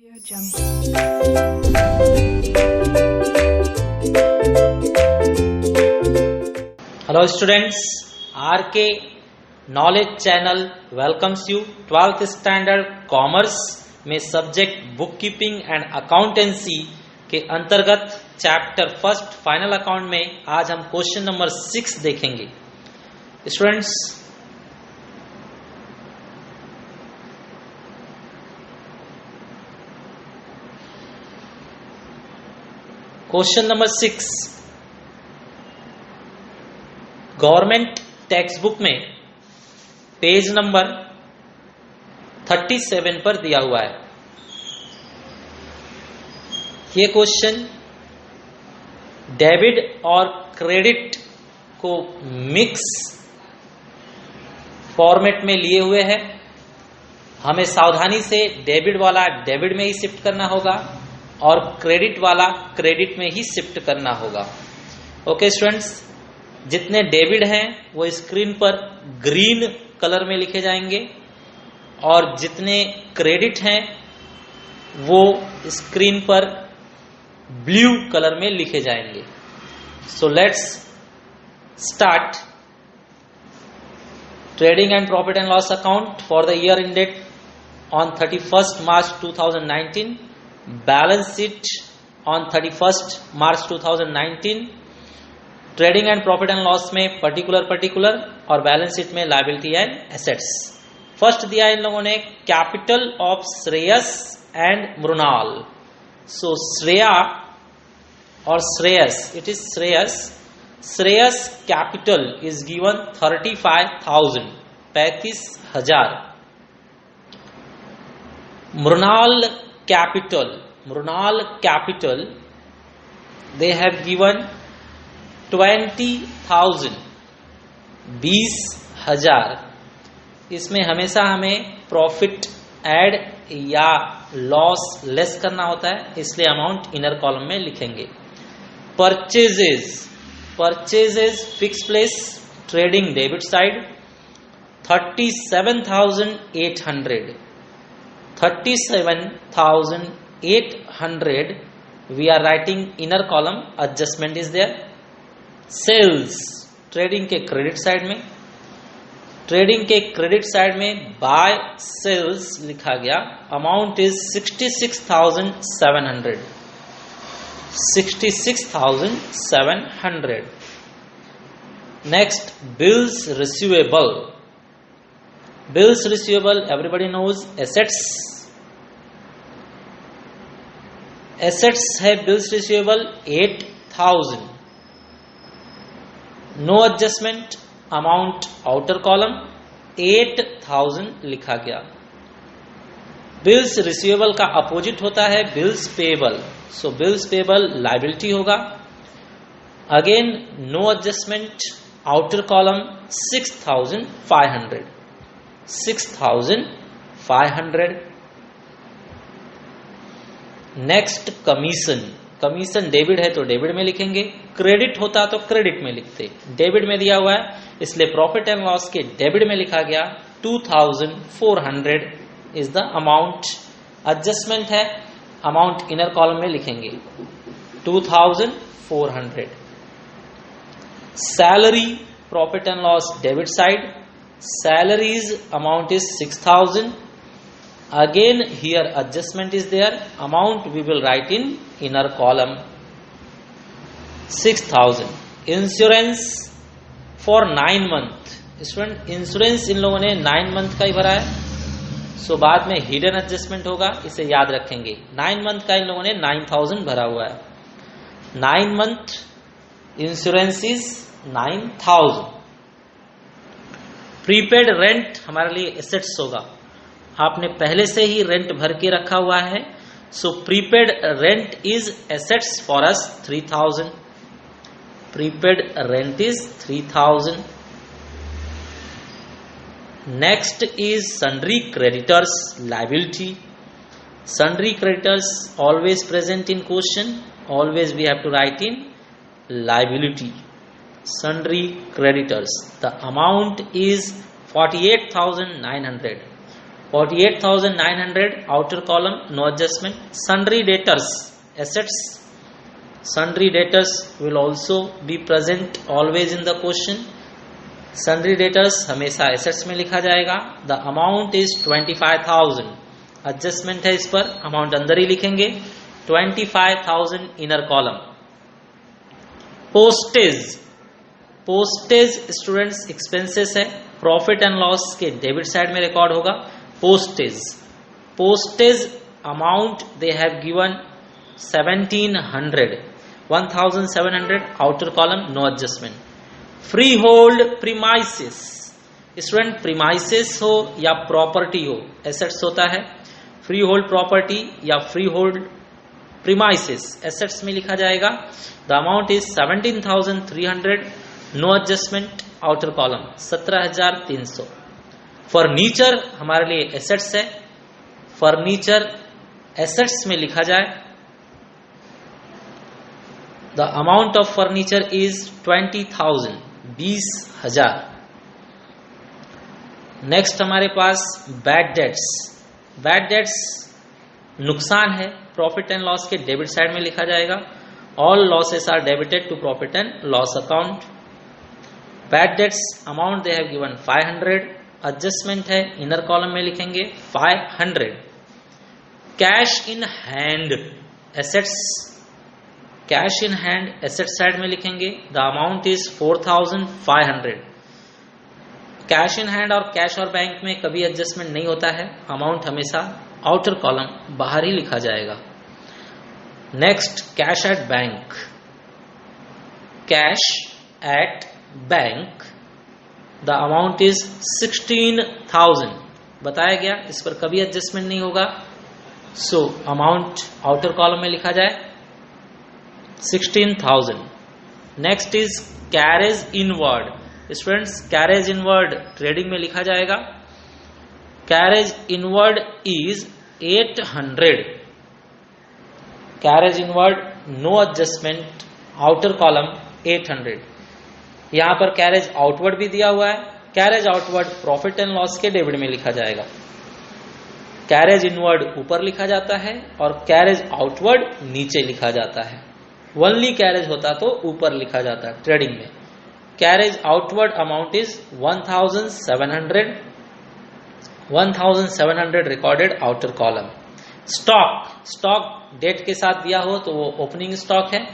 Hello students, RK Knowledge Channel welcomes you 12th Standard Commerce में subject book keeping and accountancy के अंतर्गत chapter first final account में आज हम question number 6 देखेंगे। Students, question number 6 government text book में page number 37 पर दिया हुआ है। ये क्वेश्चन डेबिट और क्रेडिट को मिक्स फॉर्मेट में लिए हुए है। हमें सावधानी से डेबिट वाला डेबिट में ही शिफ्ट करना होगा और क्रेडिट वाला क्रेडिट में ही शिफ्ट करना होगा। ओके स्टूडेंट्स, जितने डेबिट हैं वो स्क्रीन पर ग्रीन कलर में लिखे जाएंगे और जितने क्रेडिट हैं वो स्क्रीन पर ब्लू कलर में लिखे जाएंगे। So let's start. Trading and profit and loss account for the year ended on 31st March 2019, balance sheet on 31st March 2019, trading and profit and loss में पर्टिकुलर और balance sheet में liability and assets. First दिया इन लोगों ने capital of Shreyas and Mrinal. So Shreya और Shreyas, it is Shreyas capital is given 35,000, 35,000। Mrinal capital they have given 20,000, 20,000। इसमें हमेशा हमें प्रॉफिट ऐड या लॉस लेस करना होता है, इसलिए अमाउंट इनर कॉलम में लिखेंगे। Purchases fix place trading debit side 37,800, 37,800 we are writing inner column, adjustment is there। Sales trading के क्रेडिट साइड में बाय सेल्स लिखा गया, amount is 66,700, 66,700। Next bills receivable everybody knows assets है bills receivable 8,000, no adjustment, amount outer column 8,000 लिखा गया। Bills receivable का opposite होता है bills payable, so bills payable liability होगा। Again no adjustment, outer column 6,500, 6,500। Next commission debit है तो debit में लिखेंगे, क्रेडिट होता तो क्रेडिट में लिखते। डेबिट में दिया हुआ है इसलिए प्रॉफिट एंड लॉस के डेबिट में लिखा गया 2,400 इज द अमाउंट। एडजस्टमेंट है, अमाउंट इनर कॉलम में लिखेंगे 2,400। Salary profit and loss debit side, salaries amount is 6,000। again here adjustment is there, amount we will write in inner column 6,000। Insurance for 9 month, student insurance इन लोगों ने 9 month का ही भरा है, सो बाद में हिडन एडजस्टमेंट होगा, इसे याद रखेंगे। 9 month का इन लोगों ने 9,000 भरा हुआ है। 9 month insurance is 9,000। Prepaid rent हमारे लिए एसेट्स होगा, आपने पहले से ही रेंट भर के रखा हुआ है, so prepaid rent is assets for us 3,000। Prepaid rent is 3,000। Next is sundry creditors liability. Sundry creditors always present in question, always we have to write in liability. sundry creditors. The amount is 48,900. 48,900 outer column, no adjustment. Sundry debtors, assets. Sundry debtors will also be present always in the question. Sundry debtors हमेशा assets में लिखा जाएगा. The amount is 25,000. Adjustment है इस पर, amount अंदर ही लिखेंगे. 25,000 inner column. Postage. Postage students expenses है. Profit and loss के debit side में रिकॉर्ड होगा. Postage amount they have given 1700 outer column, no adjustment. Freehold premises, student premises हो या प्रॉपर्टी हो, assets होता है. freehold property या freehold premises assets में लिखा जाएगा. the amount is 17,300, no adjustment, outer column 17,300. Furniture हमारे लिए एसेट्स है. फर्नीचर एसेट्स में लिखा जाए. The amount of furniture is 20,000, 20,000. Next हमारे पास बैड डेट्स. बैड डेट्स नुकसान है. प्रॉफिट एंड लॉस के डेबिट साइड में लिखा जाएगा. All losses are debited to profit and loss account. Bad debts amount they have given 500. Adjustment है, inner column में लिखेंगे 500. Cash in hand assets. Cash in hand asset side में लिखेंगे. The amount is 4,500. Cash in hand और cash और bank में कभी adjustment नहीं होता है. अमाउंट हमेशा आउटर कॉलम बाहर ही लिखा जाएगा. Next cash at bank. Cash at bank the amount is 16,000 बताया गया. इस पर कभी एडजस्टमेंट नहीं होगा. सो अमाउंट आउटर कॉलम में लिखा जाए 16,000. Next is carriage inward. Students carriage inward trading में लिखा जाएगा. Carriage inward is 800. Carriage inward no adjustment, outer column 800. यहां पर कैरेज आउटवर्ड भी दिया हुआ है. Carriage outward profit and loss के डेबिट में लिखा जाएगा. कैरेज इनवर्ड ऊपर लिखा जाता है और कैरेज आउटवर्ड नीचे लिखा जाता है. ओनली कैरेज होता तो ऊपर लिखा जाता है ट्रेडिंग में. Carriage outward amount is 1,700. 1,700 recorded outer column. Stock. Stock date के साथ दिया हो तो वो ओपनिंग स्टॉक है.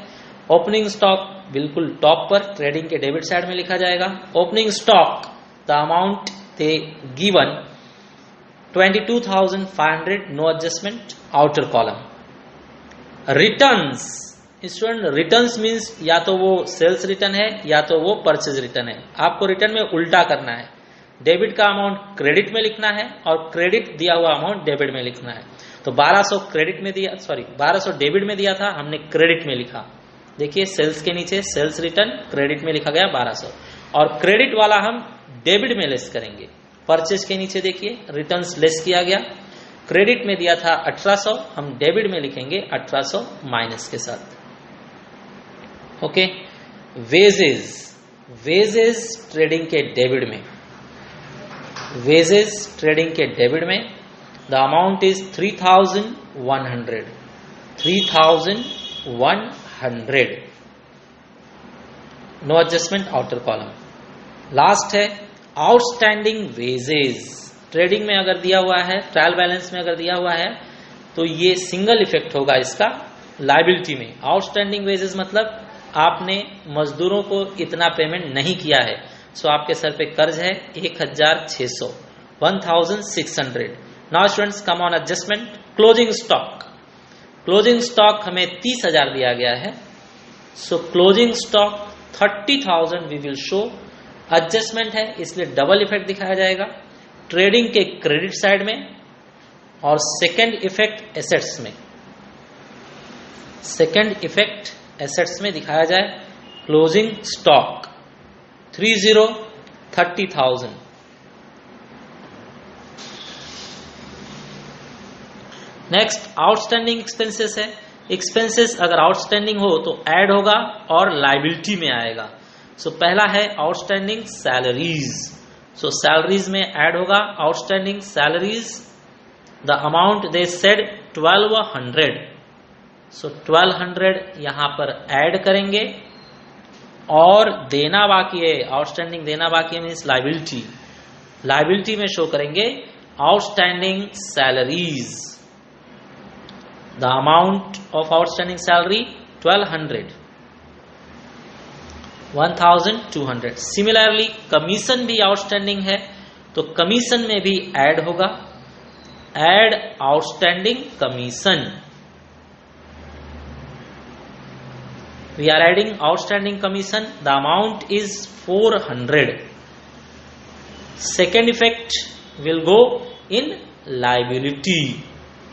ओपनिंग स्टॉक बिल्कुल टॉप पर ट्रेडिंग के डेबिट साइड में लिखा जाएगा. Opening stock the amount they given 22,500, no adjustment, outer column. Returns. Student returns means या तो वो सेल्स रिटर्न है या तो वो परचेज रिटर्न है. आपको रिटर्न में उल्टा करना है. डेबिट का अमाउंट क्रेडिट में लिखना है और क्रेडिट दिया हुआ अमाउंट डेबिट में लिखना है. तो 1200 क्रेडिट में दिया, 1200 डेबिट में दिया था, हमने क्रेडिट में लिखा. देखिए सेल्स के नीचे सेल्स रिटर्न क्रेडिट में लिखा गया 1200 और क्रेडिट वाला हम डेबिट में लेस करेंगे. परचेज के नीचे देखिए रिटर्न्स लेस किया गया. क्रेडिट में दिया था 1800, हम डेबिट में लिखेंगे 1800 माइनस के साथ. ओके. वेजेस. वेजेस ट्रेडिंग के डेबिट में. वेजेस ट्रेडिंग के डेबिट में the amount is 3,100. 3,100. No adjustment, outer column. Last है आउटस्टैंडिंग वेजेस. ट्रेडिंग में अगर दिया हुआ है, ट्रायल बैलेंस में अगर दिया हुआ है तो ये सिंगल इफेक्ट होगा इसका लायबिलिटी में. आउटस्टैंडिंग वेजेस मतलब आपने मजदूरों को इतना पेमेंट नहीं किया है, सो आपके सर पे कर्ज है 1,600, 1,600. Now students come on adjustment. Closing stock. Closing stock हमें 30,000 दिया गया है, so closing stock 30,000 we will show. Adjustment है इसलिए डबल इफेक्ट दिखाया जाएगा ट्रेडिंग के क्रेडिट साइड में और सेकेंड इफेक्ट एसेट्स में. सेकेंड इफेक्ट एसेट्स में दिखाया जाए. Closing stock 30,000. Next outstanding expenses है. एक्सपेंसेस अगर आउटस्टैंडिंग हो तो ऐड होगा और लायबिलिटी में आएगा. सो पहला है आउटस्टैंडिंग सैलरीज. सो सैलरीज में ऐड होगा outstanding salaries the amount they said 1200, सो 1200 यहां पर ऐड करेंगे और देना बाकी है, आउटस्टैंडिंग देना बाकी है मीन्स लाइबिलिटी, लाइबिलिटी में शो करेंगे outstanding salaries, the amount of outstanding salary 1200, 1200। Similarly commission भी आउटस्टैंडिंग है तो कमीशन में भी ऐड होगा, add outstanding commission, we are adding outstanding commission, the amount is 400। Second effect will go in liability,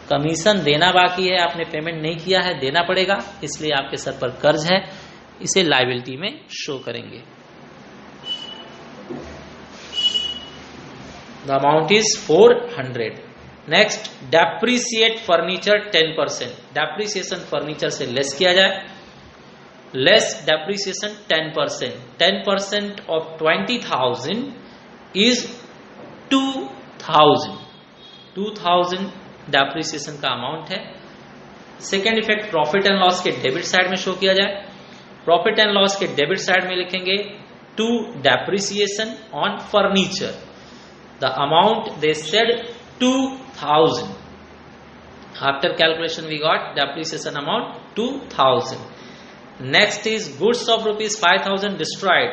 commission देना बाकी है, आपने पेमेंट नहीं किया है, देना पड़ेगा, इसलिए आपके सर पर कर्ज है, इसे लाइबिलिटी में शो करेंगे। The amount is 400। Next, depreciate furniture 10%, depreciation furniture से लेस किया जाए, less depreciation 10%, 10% of 20,000 is 2,000, 2,000 depreciation का अमाउंट है। Second effect profit and loss के डेबिट साइड में शो किया जाए, प्रॉफिट एंड लॉस के डेबिट साइड में लिखेंगे to depreciation on furniture, the amount they said 2,000, after calculation we got depreciation amount 2,000। Next is goods of ₹5,000 destroyed,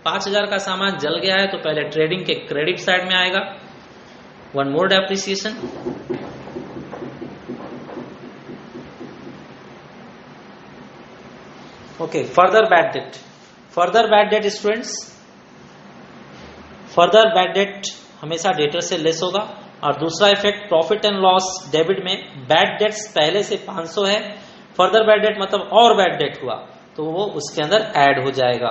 5,000 का सामान जल गया है तो पहले ट्रेडिंग के क्रेडिट साइड में आएगा, one more depreciation. Okay, further bad debt, further bad debt students, further bad debt हमेशा डेटर से लेस होगा। और दूसरा effect profit and loss debit में बैड डेट्स पहले से 500 है, फर्दर बैड डेट मतलब और बैड डेट हुआ तो वो उसके अंदर ऐड हो जाएगा,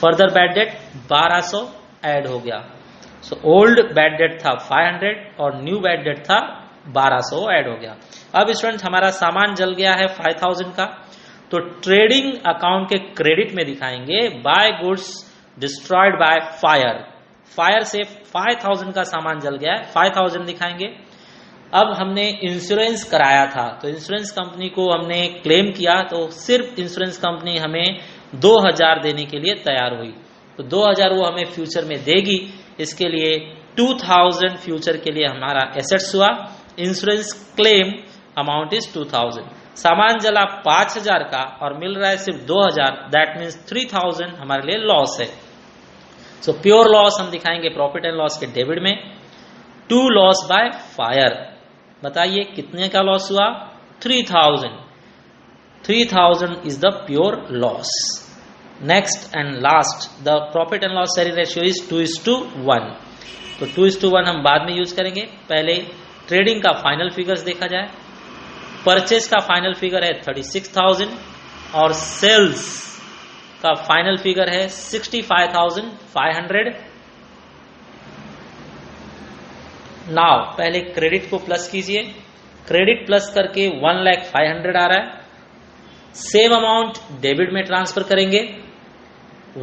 फर्दर बैड डेट 1200 ऐड हो गया। सो ओल्ड बैड डेट था 500 और न्यू बैड डेट था 1200 ऐड हो गया। अब स्टूडेंट हमारा सामान जल गया है 5,000 का, तो ट्रेडिंग अकाउंट के क्रेडिट में दिखाएंगे by goods destroyed by fire, fire से 5,000 का सामान जल गया है, 5,000 दिखाएंगे। अब हमने इंश्योरेंस कराया था तो इंश्योरेंस कंपनी को हमने क्लेम किया तो सिर्फ इंश्योरेंस कंपनी हमें 2,000 देने के लिए तैयार हुई, तो 2,000 वो हमें फ्यूचर में देगी, इसके लिए 2,000 फ्यूचर के लिए हमारा एसेट्स हुआ, इंश्योरेंस क्लेम अमाउंट इज 2,000। सामान जला 5,000 का और मिल रहा है सिर्फ 2,000, दैट मीन्स 3,000 हमारे लिए लॉस है। सो प्योर लॉस हम दिखाएंगे प्रॉफिट एंड लॉस के डेबिट में, टू लॉस बाय फायर, बताइए कितने का लॉस हुआ, 3,000, 3,000 is the pure loss. Next and last, the profit and loss sharing ratio is 2:1, तो 2:1 हम बाद में यूज करेंगे, पहले ट्रेडिंग का फाइनल फिगर्स देखा जाए। परचेज का फाइनल फिगर है 36,000 और सेल्स का फाइनल फिगर है 65,500। नाउ पहले क्रेडिट को प्लस कीजिए, क्रेडिट प्लस करके 1,05,000 आ रहा है, सेम अमाउंट डेबिट में ट्रांसफर करेंगे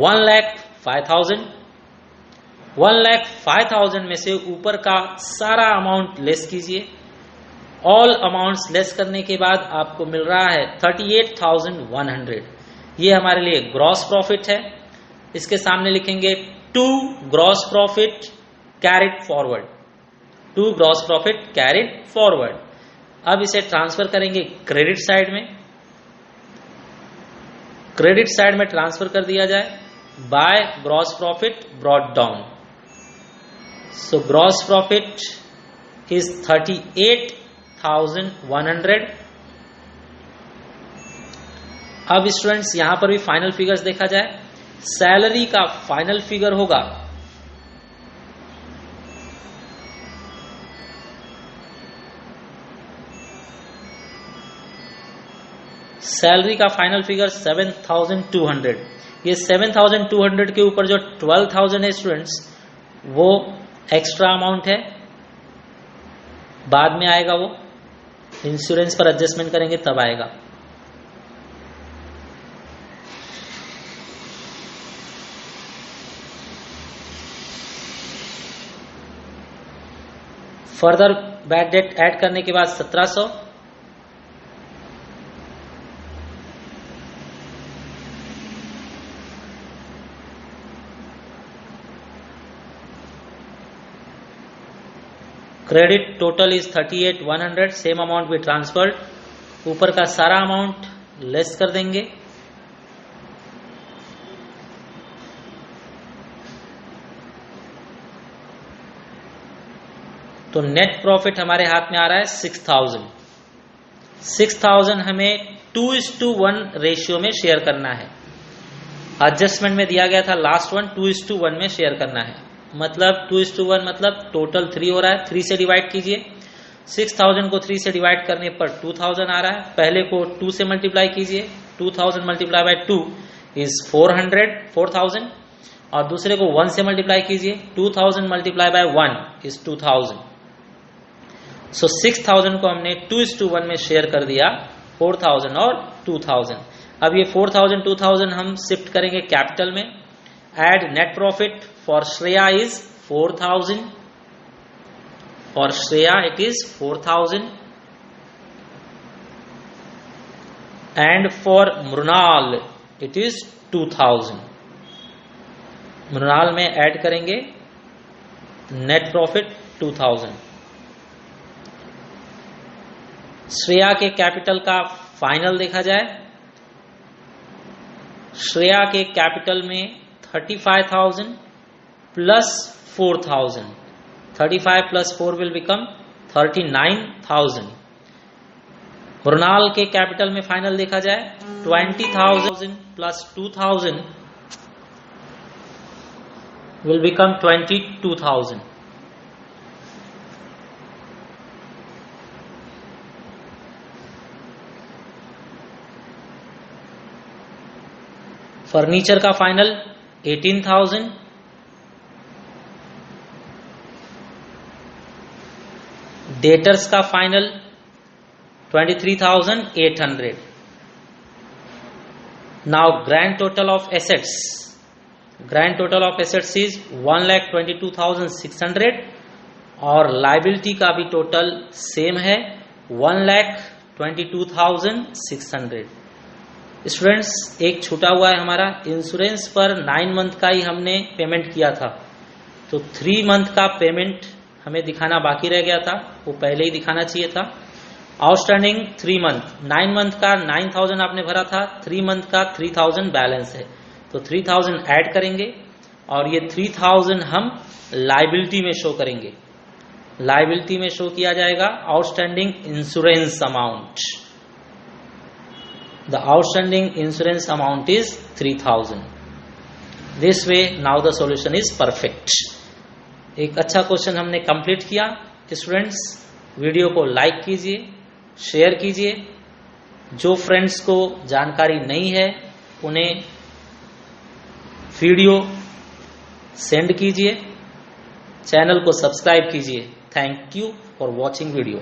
1,05,000, 1,05,000 में से ऊपर का सारा अमाउंट लेस कीजिए, ऑल अमाउंट्स लेस करने के बाद आपको मिल रहा है 38,100, ये हमारे लिए ग्रॉस प्रॉफिट है। इसके सामने लिखेंगे to gross profit carried forward, to gross profit carried forward. अब इसे ट्रांसफर करेंगे क्रेडिट साइड में, क्रेडिट साइड में ट्रांसफर कर दिया जाए by gross profit brought down. So gross profit is 38,100। अब स्टूडेंट्स यहां पर भी फाइनल फिगर्स देखा जाए, सैलरी का फाइनल फिगर होगा सैलरी का फाइनल फिगर 7,200। ये 7,200 के ऊपर जो 12,000 है स्टूडेंट्स वो एक्स्ट्रा अमाउंट है, बाद में आएगा, वो इंश्योरेंस पर एडजस्टमेंट करेंगे तब आएगा। फर्दर बैड डेट ऐड करने के बाद 1700, credit total is 38,100, same amount भी ट्रांसफर्ड, ऊपर का सारा अमाउंट लेस कर देंगे, तो नेट प्रॉफिट हमारे हाथ में आ रहा है 6,000। 6,000 हमें 2:1 रेशियो में शेयर करना है। एडजस्टमेंट में दिया गया था लास्ट वन 2:1 में शेयर करना है, मतलब 2:1 मतलब टोटल 3 हो रहा है, 3 से डिवाइड कीजिए। 6,000 को 3 से डिवाइड करने पर 2,000 आ रहा है, पहले को 2 से मल्टीप्लाई कीजिए, 2,000 मल्टीप्लाई बाय 2 इज 4,000, और दूसरे को 1 से मल्टीप्लाई कीजिए, 2,000 मल्टीप्लाई बाय 1 इज 2,000। सो 6,000 को हमने 2:1 में शेयर कर दिया, 4,000 और 2,000। अब ये 4,000 2,000 हम शिफ्ट करेंगे कैपिटल में। Add net profit for Shreya is 4,000, for Shreya it is 4,000, and for Mrinal it is 2,000। Mrinal में ऐड करेंगे नेट प्रॉफिट 2,000। श्रेया के कैपिटल का फाइनल देखा जाए, श्रेया के कैपिटल में 35,000 plus 4,000, 35 plus 4 will become 39,000। Mrinal के कैपिटल में फाइनल देखा जाए 20,000 प्लस 2,000 विल बिकम 22,000। फर्नीचर का फाइनल 18,000, डेटर्स का final 23,800। Now grand total of assets, grand total of assets is 1,22,600, और लाइबिलिटी का भी टोटल सेम है 1,22,600। स्टूडेंट्स, एक छूटा हुआ है हमारा, इंश्योरेंस पर 9 मंथ का ही हमने पेमेंट किया था, तो 3 मंथ का पेमेंट हमें दिखाना बाकी रह गया था, वो पहले ही दिखाना चाहिए था। आउटस्टैंडिंग 3 मंथ, 9 मंथ का 9,000 आपने भरा था, 3 मंथ का 3,000 बैलेंस है, तो 3,000 ऐड करेंगे और ये 3,000 हम लाइबिलिटी में शो करेंगे। लाइबिलिटी में शो किया जाएगा outstanding insurance amount. The outstanding insurance amount is 3,000. This way now the solution is perfect. एक अच्छा क्वेश्चन हमने कंप्लीट किया। स्टूडेंट्स, वीडियो को लाइक कीजिए, शेयर कीजिए, जो फ्रेंड्स को जानकारी नहीं है उन्हें वीडियो सेंड कीजिए, चैनल को सब्सक्राइब कीजिए। Thank you for watching video.